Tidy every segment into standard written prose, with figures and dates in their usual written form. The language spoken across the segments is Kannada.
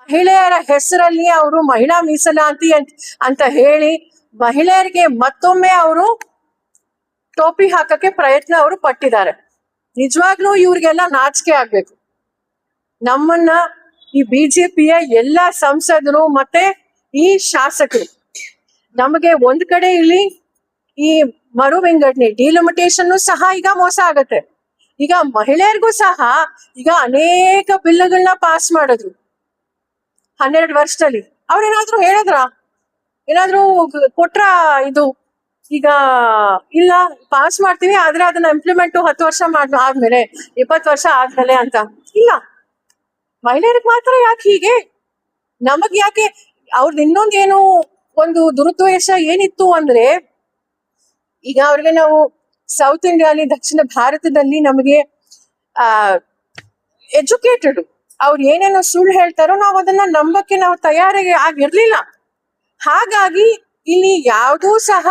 ಮಹಿಳೆಯರ ಹೆಸರಲ್ಲಿ ಅವರು ಮಹಿಳಾ ಮೀಸಲಾತಿ ಅಂತ ಹೇಳಿ ಮಹಿಳೆಯರಿಗೆ ಮತ್ತೊಮ್ಮೆ ಅವರು ಟೋಪಿ ಹಾಕಕ್ಕೆ ಪ್ರಯತ್ನ ಅವರು ಪಟ್ಟಿದ್ದಾರೆ. ನಿಜವಾಗ್ಲೂ ಇವ್ರಿಗೆಲ್ಲ ನಾಚಿಕೆ ಆಗ್ಬೇಕು. ನಮ್ಮನ್ನ ಈ ಬಿಜೆಪಿಯ ಎಲ್ಲ ಸಂಸದರು ಮತ್ತೆ ಈ ಶಾಸಕರು ನಮಗೆ ಒಂದ್ ಕಡೆ ಇಲ್ಲಿ ಈ ಮರು ವಿಂಗಡಣೆ ಡಿಲಿಮಿಟೇಷನ್ ಸಹ ಈಗ ಮೋಸ ಆಗತ್ತೆ. ಈಗ ಮಹಿಳೆಯರಿಗೂ ಸಹ ಈಗ ಅನೇಕ ಬಿಲ್ಗಳನ್ನ ಪಾಸ್ ಮಾಡಿದ್ರು 12 ವರ್ಷದಲ್ಲಿ. ಅವ್ರೇನಾದ್ರೂ ಹೇಳಿದ್ರ, ಏನಾದ್ರೂ ಕೊಟ್ರ? ಇದು ಈಗ ಇಲ್ಲ ಪಾಸ್ ಮಾಡ್ತೀವಿ ಆದ್ರೆ ಅದನ್ನ ಇಂಪ್ಲಿಮೆಂಟ್ 10 ವರ್ಷ ಆದ್ಮೇಲೆ 20 ವರ್ಷ ಆದ್ಮೇಲೆ ಅಂತ ಇಲ್ಲ. ಮಹಿಳೆಯರಿಗೆ ಮಾತ್ರ ಯಾಕೆ ಹೀಗೆ? ನಮಗ್ ಯಾಕೆ? ಅವ್ರದ್ದು ಇನ್ನೊಂದೇನು ಒಂದು ದುರುದ್ದೇಶ ಏನಿತ್ತು ಅಂದ್ರೆ, ಈಗ ಅವ್ರಿಗೆ ನಾವು ಸೌತ್ ಇಂಡಿಯಾಲಿ ದಕ್ಷಿಣ ಭಾರತದಲ್ಲಿ ನಮಗೆ ಎಜುಕೇಟೆಡ್ ಅವ್ರು ಏನೇನೋ ಸುಳ್ಳು ಹೇಳ್ತಾರೋ ನಾವು ಅದನ್ನ ನಂಬಕ್ಕೆ ನಾವು ತಯಾರಿ ಆಗಿರ್ಲಿಲ್ಲ. ಹಾಗಾಗಿ ಇಲ್ಲಿ ಯಾವುದೂ ಸಹ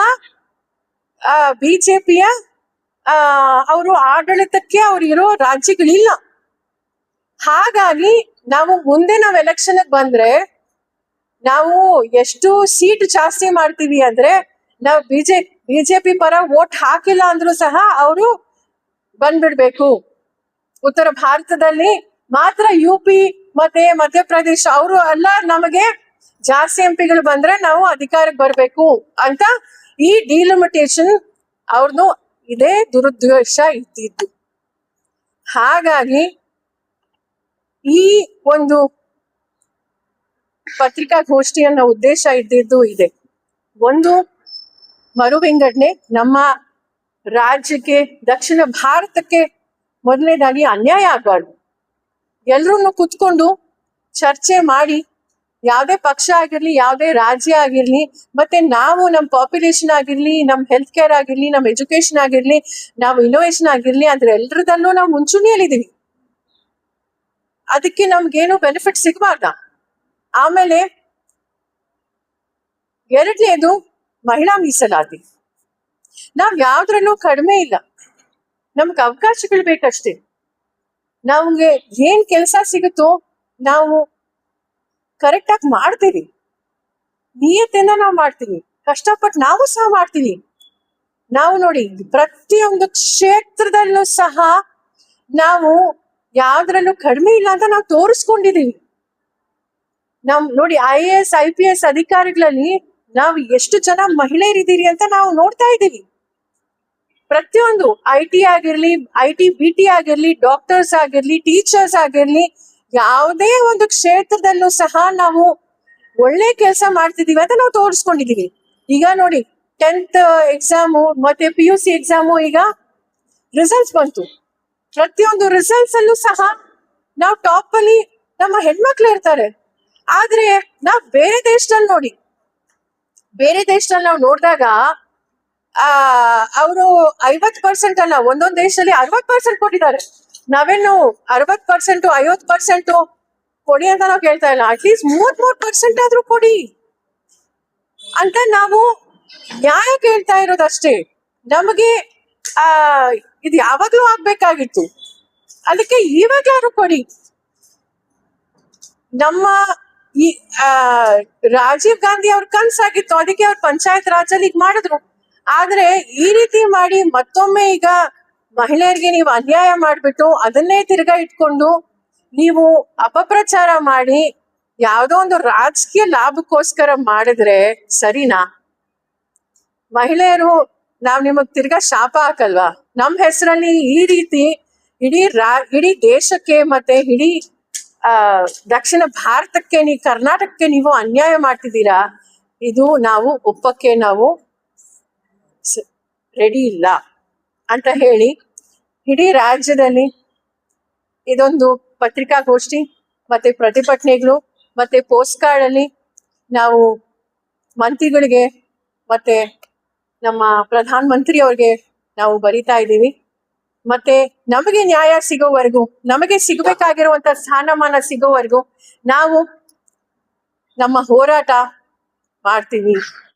ಬಿಜೆಪಿಯ ಅವರು ಆಡಳಿತಕ್ಕೆ ಅವ್ರು ಇರೋ ರಾಜ್ಯಗಳಿಲ್ಲ. ಹಾಗಾಗಿ ನಾವು ಮುಂದೆ ನಾವು ಎಲೆಕ್ಷನ್ ಬಂದ್ರೆ ನಾವು ಎಷ್ಟು ಸೀಟ್ ಜಾಸ್ತಿ ಮಾಡ್ತೀವಿ ಅಂದ್ರೆ, ನಾವು ಬಿಜೆಪಿ ಪರ ವೋಟ್ ಹಾಕಿಲ್ಲ ಅಂದ್ರೂ ಸಹ ಅವರು ಬಂದ್ಬಿಡ್ಬೇಕು. ಉತ್ತರ ಭಾರತದಲ್ಲಿ ಮಾತ್ರ UP ಮತ್ತೆ ಮಧ್ಯಪ್ರದೇಶ ಅವರು ಎಲ್ಲ ನಮಗೆ ಜಾಸ್ತಿ MP ಗಳು ಬಂದ್ರೆ ನಾವು ಅಧಿಕಾರಕ್ಕೆ ಬರ್ಬೇಕು ಅಂತ ಈ ಡಿಲಿಮಿಟೇಷನ್ ಅವ್ರದ್ದು ಇದೇ ದುರುದ್ದೇಶ ಇದ್ದಿದ್ದು. ಹಾಗಾಗಿ ಈ ಒಂದು ಪತ್ರಿಕಾಗೋಷ್ಠಿಯನ್ನ ಉದ್ದೇಶ ಇದ್ದಿದ್ದು ಇದೆ. ಒಂದು, ಮರು ವಿಂಗಡಣೆ ನಮ್ಮ ರಾಜ್ಯಕ್ಕೆ ದಕ್ಷಿಣ ಭಾರತಕ್ಕೆ ಮೊದಲನೇದಾಗಿ ಅನ್ಯಾಯ ಆಗ್ಬಾರ್ದು. ಎಲ್ರೂ ಕುತ್ಕೊಂಡು ಚರ್ಚೆ ಮಾಡಿ, ಯಾವುದೇ ಪಕ್ಷ ಆಗಿರ್ಲಿ, ಯಾವುದೇ ರಾಜ್ಯ ಆಗಿರ್ಲಿ, ಮತ್ತೆ ನಾವು ನಮ್ಮ ಪಾಪ್ಯುಲೇಷನ್ ಆಗಿರ್ಲಿ, ನಮ್ಮ ಹೆಲ್ತ್ ಕೇರ್ ಆಗಿರ್ಲಿ, ನಮ್ಮ ಎಜುಕೇಶನ್ ಆಗಿರ್ಲಿ, ನಾವು ಇನೋವೇಷನ್ ಆಗಿರ್ಲಿ, ಅಂದ್ರೆ ಎಲ್ರದಲ್ಲೂ ನಾವು ಮುಂಚೂಣಿಯಲ್ಲಿದ್ದೀವಿ. ಅದಕ್ಕೆ ನಮ್ಗೇನು ಬೆನಿಫಿಟ್ ಸಿಗಬಾರ್ದ? ಆಮೇಲೆ ಎರಡನೇದು ಮಹಿಳಾ ಮೀಸಲಾತಿ. ನಾವ್ ಯಾವ್ದ್ರಲ್ಲೂ ಕಡಿಮೆ ಇಲ್ಲ, ನಮ್ಗೆ ಅವಕಾಶಗಳು ಬೇಕಷ್ಟೇ. ನಮ್ಗೆ ಏನ್ ಕೆಲಸ ಸಿಗುತ್ತೋ ನಾವು ಕರೆಕ್ಟ್ ಆಗಿ ಮಾಡ್ತೀವಿ, ನಿಯತ್ತಿಂದ ನಾವು ಮಾಡ್ತೀವಿ, ಕಷ್ಟಪಟ್ಟು ನಾವು ಸಹ ಮಾಡ್ತೀವಿ. ನಾವು ನೋಡಿ ಪ್ರತಿಯೊಂದು ಕ್ಷೇತ್ರದಲ್ಲೂ ಸಹ ನಾವು ಯಾವ್ದ್ರಲ್ಲೂ ಕಡಿಮೆ ಇಲ್ಲ ಅಂತ ನಾವು ತೋರಿಸ್ಕೊಂಡಿದೀವಿ. ನೋಡಿ IAS IPS ಅಧಿಕಾರಿಗಳಲ್ಲಿ ನಾವು ಎಷ್ಟು ಜನ ಮಹಿಳೆಯರಿದ್ದೀರಿ ಅಂತ ನಾವು ನೋಡ್ತಾ ಇದ್ದೀವಿ. ಪ್ರತಿಯೊಂದು IT ಆಗಿರ್ಲಿ, IT BT ಆಗಿರ್ಲಿ, ಡಾಕ್ಟರ್ಸ್ ಆಗಿರ್ಲಿ, ಟೀಚರ್ಸ್ ಆಗಿರ್ಲಿ, ಯಾವುದೇ ಒಂದು ಕ್ಷೇತ್ರದಲ್ಲೂ ಸಹ ನಾವು ಒಳ್ಳೆ ಕೆಲಸ ಮಾಡ್ತಿದೀವಿ ಅಂತ ನಾವು ತೋರಿಸ್ಕೊಂಡಿದೀವಿ. ಈಗ ನೋಡಿ 10th ಎಕ್ಸಾಮು ಮತ್ತೆ PUC ಎಕ್ಸಾಮು ಈಗ ರಿಸಲ್ಟ್ಸ್ ಬಂತು. ಪ್ರತಿಯೊಂದು ರಿಸಲ್ಟ್ಸ್ ಅಲ್ಲೂ ಸಹ ನಾವು ಟಾಪ್ ಅಲ್ಲಿ ನಮ್ಮ ಹೆಣ್ಮಕ್ಳು ಇರ್ತಾರೆ. ಆದ್ರೆ ನಾವ್ ಬೇರೆ ದೇಶದಲ್ಲಿ ನಾವು ನೋಡಿದಾಗ ಅವರು 50% ಅಲ್ಲ, ಒಂದೊಂದು ದೇಶದಲ್ಲಿ 60% ಕೊಟ್ಟಿದ್ದಾರೆ. ನಾವೇನು 60% 50% ಕೊಡಿ ಅಂತ ನಾವು ಕೇಳ್ತಾ ಇಲ್ಲ. ಅಟ್ಲೀಸ್ಟ್ 33% ಆದ್ರೂ ಕೊಡಿ ಅಂತ ನಾವು ನ್ಯಾಯ ಕೇಳ್ತಾ ಇರೋದಷ್ಟೇ. ನಮಗೆ ಇದು ಯಾವಾಗ್ಲೂ ಆಗ್ಬೇಕಾಗಿತ್ತು, ಅದಕ್ಕೆ ಇವಾಗ್ಲಾದ್ರು ಕೊಡಿ. ನಮ್ಮ ಈ ರಾಜೀವ್ ಗಾಂಧಿ ಅವ್ರ ಕನ್ಸಾಗಿತ್ತು, ಅದಕ್ಕೆ ಅವ್ರ ಪಂಚಾಯತ್ ರಾಜಲ್ಲಿ ಈಗ ಮಾಡಿದ್ರು. ಆದ್ರೆ ಈ ರೀತಿ ಮಾಡಿ ಮತ್ತೊಮ್ಮೆ ಈಗ ಮಹಿಳೆಯರಿಗೆ ನೀವು ಅನ್ಯಾಯ ಮಾಡ್ಬಿಟ್ಟು ಅದನ್ನೇ ತಿರ್ಗಾ ಇಟ್ಕೊಂಡು ನೀವು ಅಪಪ್ರಚಾರ ಮಾಡಿ ಯಾವುದೋ ಒಂದು ರಾಜಕೀಯ ಲಾಭಕ್ಕೋಸ್ಕರ ಮಾಡಿದ್ರೆ ಸರಿನಾ? ಮಹಿಳೆಯರು ನಾವ್ ನಿಮಗ್ ತಿರ್ಗಾ ಶಾಪ ಹಾಕಲ್ವಾ? ನಮ್ ಹೆಸರಲ್ಲಿ ಈ ರೀತಿ ಇಡೀ ದೇಶಕ್ಕೆ ಮತ್ತೆ ಇಡೀ ದಕ್ಷಿಣ ಭಾರತಕ್ಕೆ, ಕರ್ನಾಟಕಕ್ಕೆ ನೀವು ಅನ್ಯಾಯ ಮಾಡ್ತಿದ್ದೀರಾ. ಇದು ನಾವು ಒಪ್ಪಕ್ಕೆ ನಾವು ರೆಡಿ ಇಲ್ಲ ಅಂತ ಹೇಳಿ ಇಡೀ ರಾಜ್ಯದಲ್ಲಿ ಇದೊಂದು ಪತ್ರಿಕಾಗೋಷ್ಠಿ ಮತ್ತೆ ಪ್ರತಿಭಟನೆಗಳು ಮತ್ತೆ ಪೋಸ್ಟ್ ಕಾರ್ಡ್ ಅಲ್ಲಿ ನಾವು ಮಂತ್ರಿಗಳಿಗೆ ಮತ್ತೆ ನಮ್ಮ ಪ್ರಧಾನ ಮಂತ್ರಿ ಅವ್ರಿಗೆ ನಾವು ಬರಿತಾ ಇದ್ದೀವಿ. ಮತ್ತೆ ನಮಗೆ ನ್ಯಾಯ ಸಿಗೋವರೆಗೂ, ನಮಗೆ ಸಿಗಬೇಕಾಗಿರುವಂತ ಸ್ಥಾನಮಾನ ಸಿಗೋವರೆಗೂ ನಾವು ನಮ್ಮ ಹೋರಾಟ ಮಾಡ್ತೀವಿ.